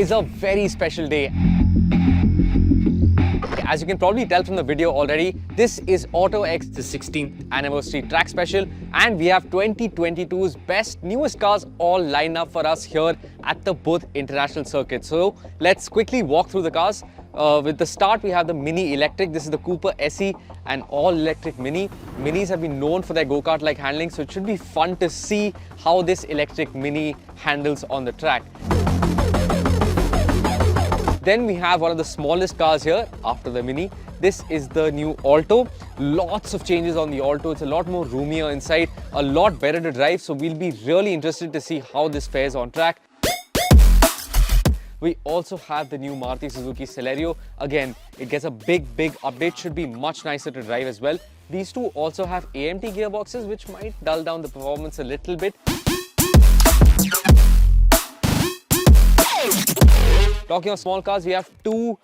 is a very special day. As you can probably tell from the video already, this is autoX, the 16th anniversary track special, and we have 2022's best, newest cars all lined up for us here at the Budh International Circuit. So let's quickly walk through the cars. With the start, we have the Mini Electric. This is the Cooper SE, an all-electric Mini. Minis have been known for their go-kart-like handling, so it should be fun to see how this electric Mini handles on the track. Then we have one of the smallest cars here after the Mini. This is the new Alto. Lots of changes on the Alto. It's a lot more roomier inside, a lot better to drive. So we'll be really interested to see how this fares on track. We also have the new Maruti Suzuki Celerio. Again, it gets a big update. Should be much nicer to drive as well. These two also have AMT gearboxes, which might dull down the performance a little bit. Talking of small cars, we have two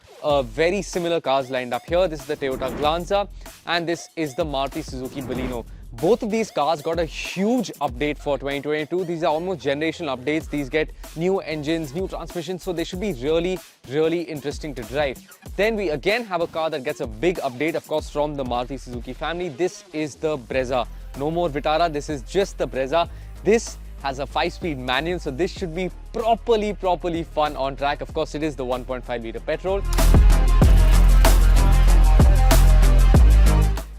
very similar cars lined up here. This is the Toyota Glanza and this is the Maruti Suzuki Baleno. Both of these cars got a huge update for 2022. These are almost generational updates. These get new engines, new transmissions, so they should be really interesting to drive. Then we again have a car that gets a big update, of course, from the Maruti Suzuki family. This is the Brezza. No more Vitara, this is just the Brezza. This has a 5-speed manual, so this should be properly fun on track. Of course, it is the 1.5 litre petrol.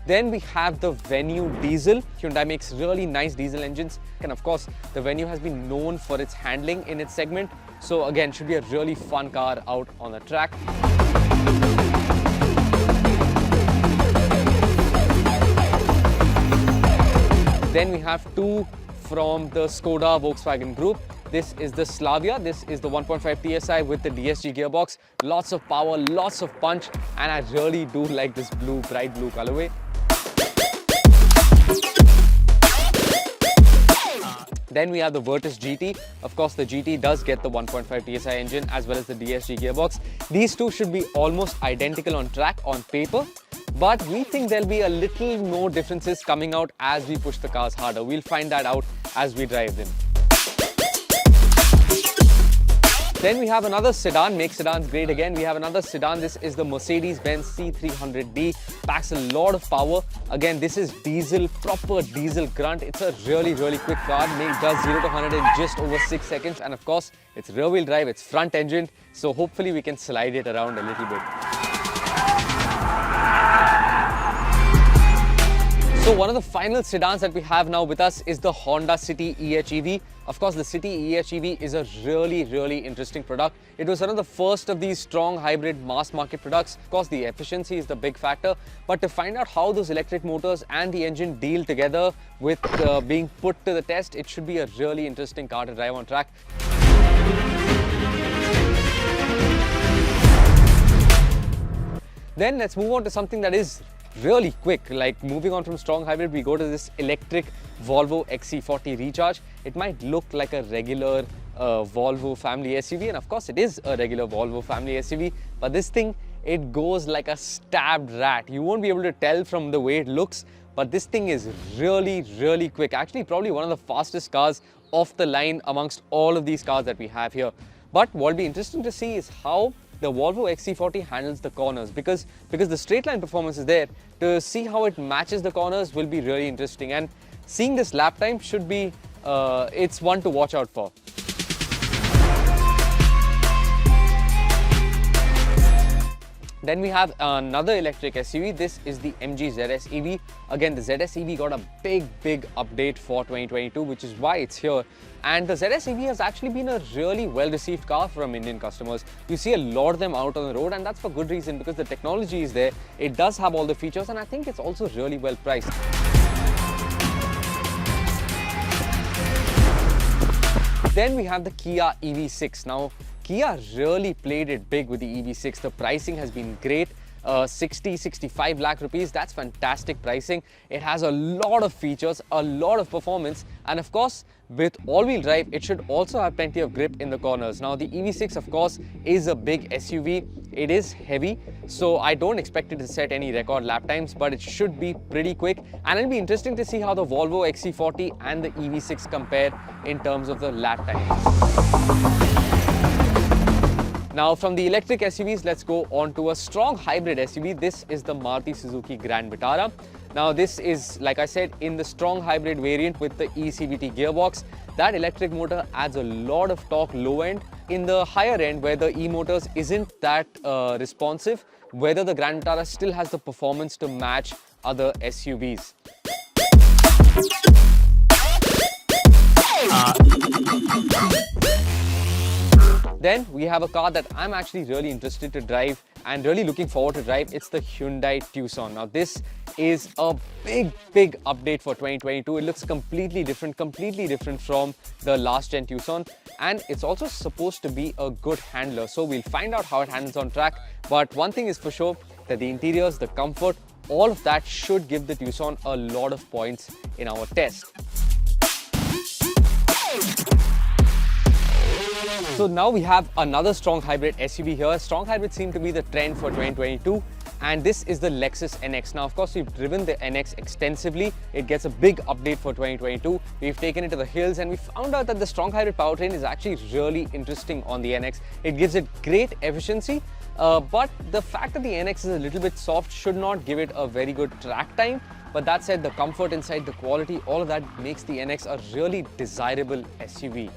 Then we have the Venue diesel. Hyundai makes really nice diesel engines, and of course the Venue has been known for its handling in its segment, so again should be a really fun car out on the track. Then we have two from the Skoda Volkswagen group. This is the Slavia. This is the 1.5 TSI with the DSG gearbox. Lots of power, lots of punch, and I really do like this bright blue colorway. Then we have the Virtus GT. Of course, the GT does get the 1.5 TSI engine as well as the DSG gearbox. These two should be almost identical on track on paper, but we think there'll be a little more differences coming out as we push the cars harder. We'll find that out as we drive them. Then we have another sedan. Make sedans great again. We have another sedan. This is the Mercedes-Benz C300D. Packs a lot of power. Again, this is diesel, proper diesel grunt. It's a really quick car. It does 0 to 100 in just over 6 seconds. And of course, it's rear-wheel drive, it's front engine. So hopefully we can slide it around a little bit. So one of the final sedans that we have now with us is the Honda City EHEV. Of course, the City EHEV is a really interesting product. It was one of the first of these strong hybrid mass market products. Of course, the efficiency is the big factor, but to find out how those electric motors and the engine deal together with being put to the test, it should be a really interesting car to drive on track. Then let's move on to something that is really quick. Like moving on from strong hybrid, we go to this electric Volvo XC40 Recharge. It might look like a regular Volvo family SUV, and of course it is a regular Volvo family SUV, but this thing, it goes like a stabbed rat. You won't be able to tell from the way it looks, but this thing is really quick. Actually, probably one of the fastest cars off the line amongst all of these cars that we have here. But what will be interesting to see is how the Volvo XC40 handles the corners, because the straight line performance is there. To see how it matches the corners will be really interesting, and seeing this lap time should be it's one to watch out for. Then we have another electric SUV. This is the MG ZS EV. Again, the ZS EV got a big update for 2022, which is why it's here. And the ZS EV has actually been a really well-received car from Indian customers. You see a lot of them out on the road, and that's for good reason, because the technology is there. It does have all the features, and I think it's also really well priced. Then we have the Kia EV6. Now, Kia really played it big with the EV6. The pricing has been great. 60-65 lakh rupees, that's fantastic pricing. It has a lot of features, a lot of performance, and of course with all-wheel drive it should also have plenty of grip in the corners. Now the EV6 of course is a big SUV, it is heavy, so I don't expect it to set any record lap times, but it should be pretty quick, and it'll be interesting to see how the Volvo XC40 and the EV6 compare in terms of the lap time. Now from the electric SUVs, let's go on to a strong hybrid SUV. This is the Maruti Suzuki Grand Vitara. Now this is, like I said, in the strong hybrid variant with the eCVT gearbox. That electric motor adds a lot of torque low end. In the higher end, where the e-motors isn't that responsive, whether the Grand Vitara still has the performance to match other SUVs. Then we have a car that I'm actually really interested to drive and really looking forward to drive. It's the Hyundai Tucson. Now this is a big update for 2022. It looks completely different from the last gen Tucson, and it's also supposed to be a good handler. So we'll find out how it handles on track. But one thing is for sure, that the interiors, the comfort, all of that should give the Tucson a lot of points in our test. So now we have another strong hybrid SUV here. Strong hybrids seem to be the trend for 2022, and this is the Lexus NX. Now of course we've driven the NX extensively. It gets a big update for 2022. We've taken it to the hills and we found out that the strong hybrid powertrain is actually really interesting on the NX. It gives it great efficiency, but the fact that the NX is a little bit soft should not give it a very good track time. But that said, the comfort inside, the quality, all of that makes the NX a really desirable SUV.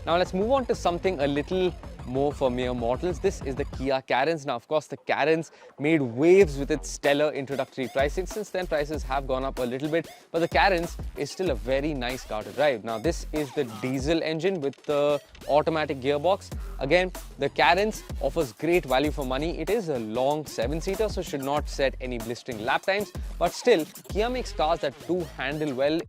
Now let's move on to something a little more for mere mortals. This is the Kia Carens. Now of course the Carens made waves with its stellar introductory pricing. Since then prices have gone up a little bit, but the Carens is still a very nice car to drive. Now this is the diesel engine with the automatic gearbox. Again, the Carens offers great value for money. It is a long 7-seater, so should not set any blistering lap times, but still Kia makes cars that do handle well.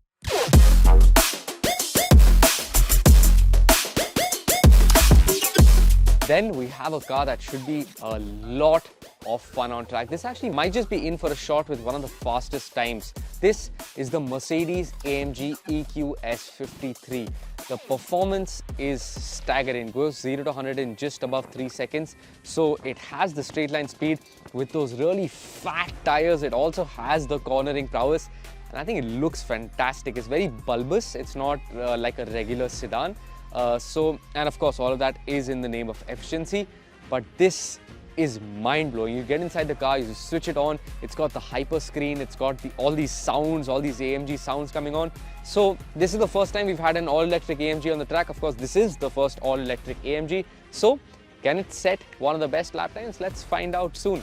Then we have a car that should be a lot of fun on track. This actually might just be in for a shot with one of the fastest times. This is the Mercedes-AMG EQS 53. The performance is staggering. Goes 0 to 100 in just above 3 seconds. So it has the straight line speed with those really fat tires. It also has the cornering prowess, and I think it looks fantastic. It's very bulbous. It's not like a regular sedan. And of course all of that is in the name of efficiency, but this is mind-blowing. You get inside the car, you switch it on, it's got the hyper screen, it's got all these sounds, all these AMG sounds coming on. So this is the first time we've had an all-electric AMG on the track. Of course this is the first all-electric AMG. So can it set one of the best lap times? Let's find out soon.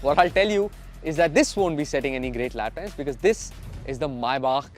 What I'll tell you is that this won't be setting any great lap times, because this is the Maybach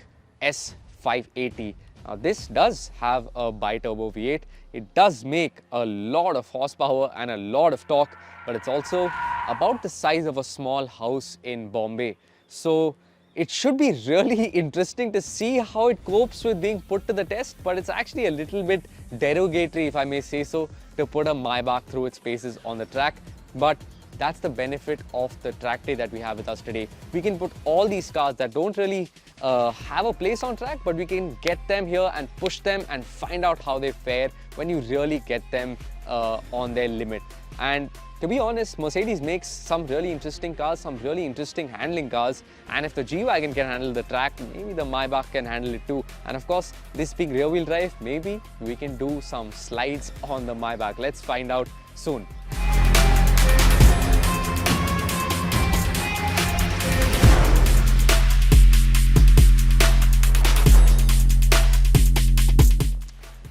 S580. Now this does have a bi-turbo V8. It does make a lot of horsepower and a lot of torque, but it's also about the size of a small house in Bombay. So it should be really interesting to see how it copes with being put to the test, but it's actually a little bit derogatory, if I may say so, to put a Maybach through its paces on the track. But that's the benefit of the track day that we have with us today. We can put all these cars that don't really have a place on track, but we can get them here and push them and find out how they fare when you really get them on their limit. And to be honest, Mercedes makes some really interesting cars, some really interesting handling cars. And if the G-Wagon can handle the track, maybe the Maybach can handle it too. And of course, this being rear-wheel drive, maybe we can do some slides on the Maybach. Let's find out soon.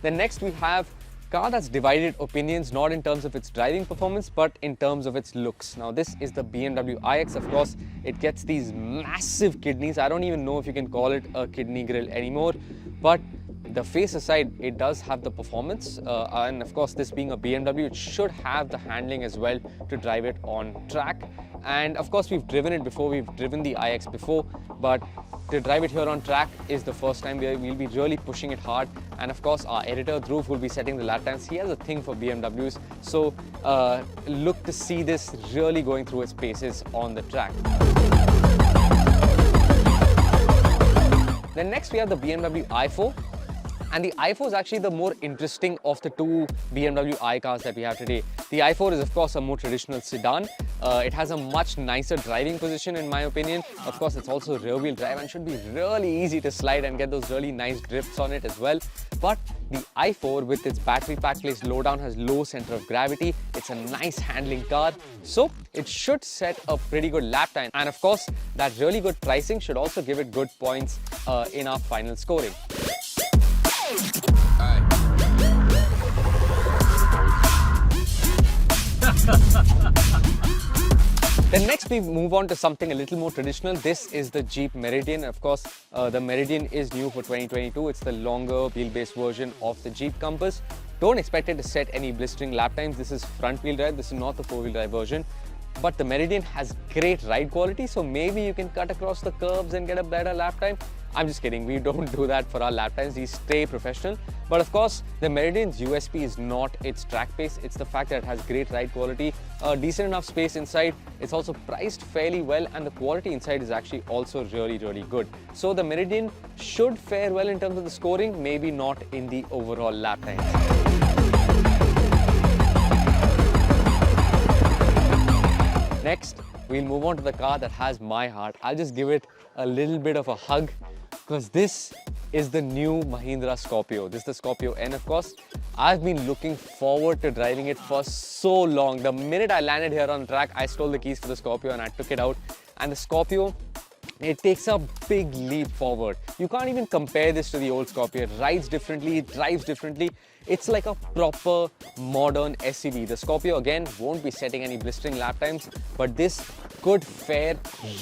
Then next we have a car that's divided opinions, not in terms of its driving performance, but in terms of its looks. Now this is the BMW iX. Of course, it gets these massive kidneys. I don't even know if you can call it a kidney grille anymore, but the face aside, it does have the performance. And of course, this being a BMW, it should have the handling as well to drive it on track. And of course, we've driven it before, we've driven the iX before, but to drive it here on track is the first time we'll be really pushing it hard. And of course, our editor Dhruv will be setting the lap times. He has a thing for BMWs, so look to see this really going through its paces on the track. Then next we have the BMW i4. And the i4 is actually the more interesting of the two BMW i cars that we have today. The i4 is of course a more traditional sedan. It has a much nicer driving position in my opinion. Of course, it's also rear wheel drive and should be really easy to slide and get those really nice drifts on it as well. But the i4 with its battery pack placed low down has low center of gravity. It's a nice handling car, so it should set a pretty good lap time. And of course, that really good pricing should also give it good points in our final scoring. Then next we move on to something a little more traditional. This is the Jeep Meridian. Of course, the Meridian is new for 2022. It's the longer wheelbase version of the Jeep Compass. Don't expect it to set any blistering lap times. This is front wheel drive. This is not the four wheel drive version. But the Meridian has great ride quality, so maybe you can cut across the curves and get a better lap time. I'm just kidding, we don't do that for our lap times, we stay professional. But of course, the Meridian's USP is not its track pace, it's the fact that it has great ride quality, decent enough space inside, it's also priced fairly well, and the quality inside is actually also really good. So the Meridian should fare well in terms of the scoring, maybe not in the overall lap times. Next, we'll move on to the car that has my heart. I'll just give it a little bit of a hug because this is the new Mahindra Scorpio. This is the Scorpio N, of course. I've been looking forward to driving it for so long. The minute I landed here on track, I stole the keys for the Scorpio and I took it out. And the Scorpio, it takes a big leap forward. You can't even compare this to the old Scorpio. It rides differently, it drives differently. It's like a proper modern SUV. The Scorpio again won't be setting any blistering lap times, but this could fare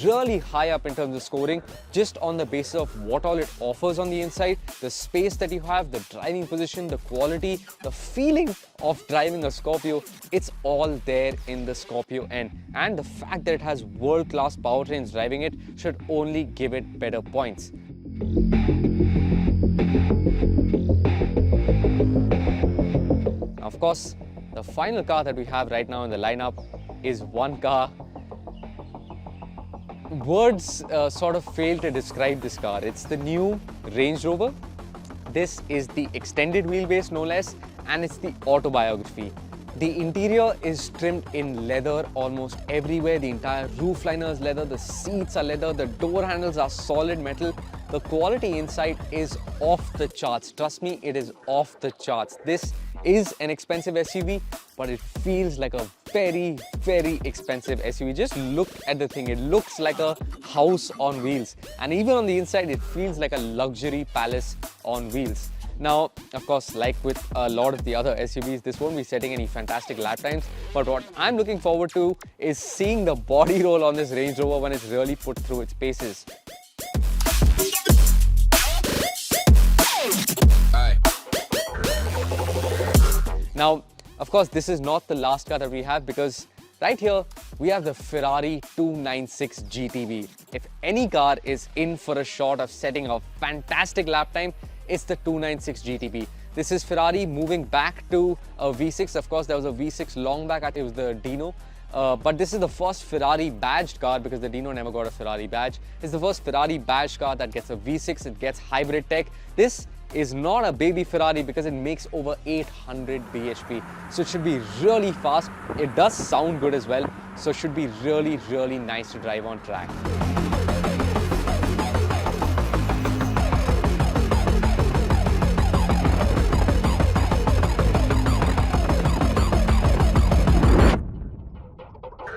really high up in terms of scoring just on the basis of what all it offers on the inside, the space that you have, the driving position, the quality, the feeling of driving a Scorpio. It's all there in the Scorpio N, and the fact that it has world-class powertrains driving it should only give it better points. Of course, the final car that we have right now in the lineup is one car. Words sort of fail to describe this car. It's the new Range Rover. This is the extended wheelbase, no less, and it's the autobiography. The interior is trimmed in leather almost everywhere. The entire roof liner is leather, the seats are leather, the door handles are solid metal. The quality inside is off the charts. Trust me, it is off the charts. This is an expensive SUV, but it feels like a very expensive SUV. Just look at the thing. It looks like a house on wheels. And even on the inside, it feels like a luxury palace on wheels. Now, of course, like with a lot of the other SUVs, this won't be setting any fantastic lap times. But what I'm looking forward to is seeing the body roll on this Range Rover when it's really put through its paces. Now, of course, this is not the last car that we have, because right here we have the Ferrari 296 GTB. If any car is in for a shot of setting a fantastic lap time, it's the 296 GTB. This is Ferrari moving back to a V6. Of course, there was a V6 long back, it was the Dino. But this is the first Ferrari badged car, because the Dino never got a Ferrari badge. It's the first Ferrari badged car that gets a V6, it gets hybrid tech. This is not a baby Ferrari because it makes over 800 bhp. So it should be really fast. It does sound good as well. So it should be really nice to drive on track.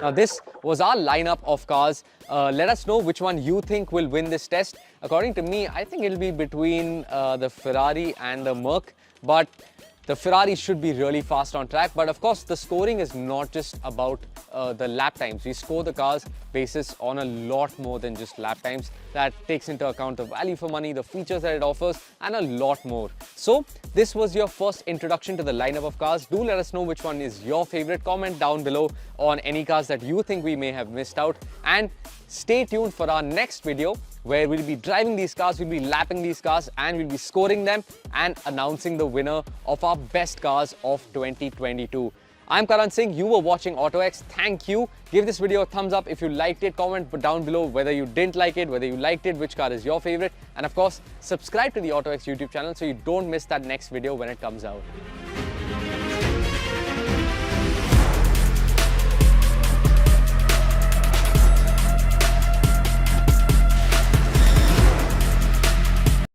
Now this was our lineup of cars. Let us know which one you think will win this test. According to me, I think it'll be between the Ferrari and the Merc, but the Ferrari should be really fast on track. But of course, the scoring is not just about the lap times. We score the cars basis on a lot more than just lap times. That takes into account the value for money, the features that it offers, and a lot more. So this was your first introduction to the lineup of cars. Do let us know which one is your favorite. Comment down below on any cars that you think we may have missed out. And stay tuned for our next video, where we'll be driving these cars, we'll be lapping these cars, and we'll be scoring them and announcing the winner of our best cars of 2022. I'm Karan Singh. You were watching AutoX. Thank you. Give this video a thumbs up if you liked it. Comment down below whether you didn't like it, whether you liked it, which car is your favorite. And of course, subscribe to the AutoX YouTube channel so you don't miss that next video when it comes out.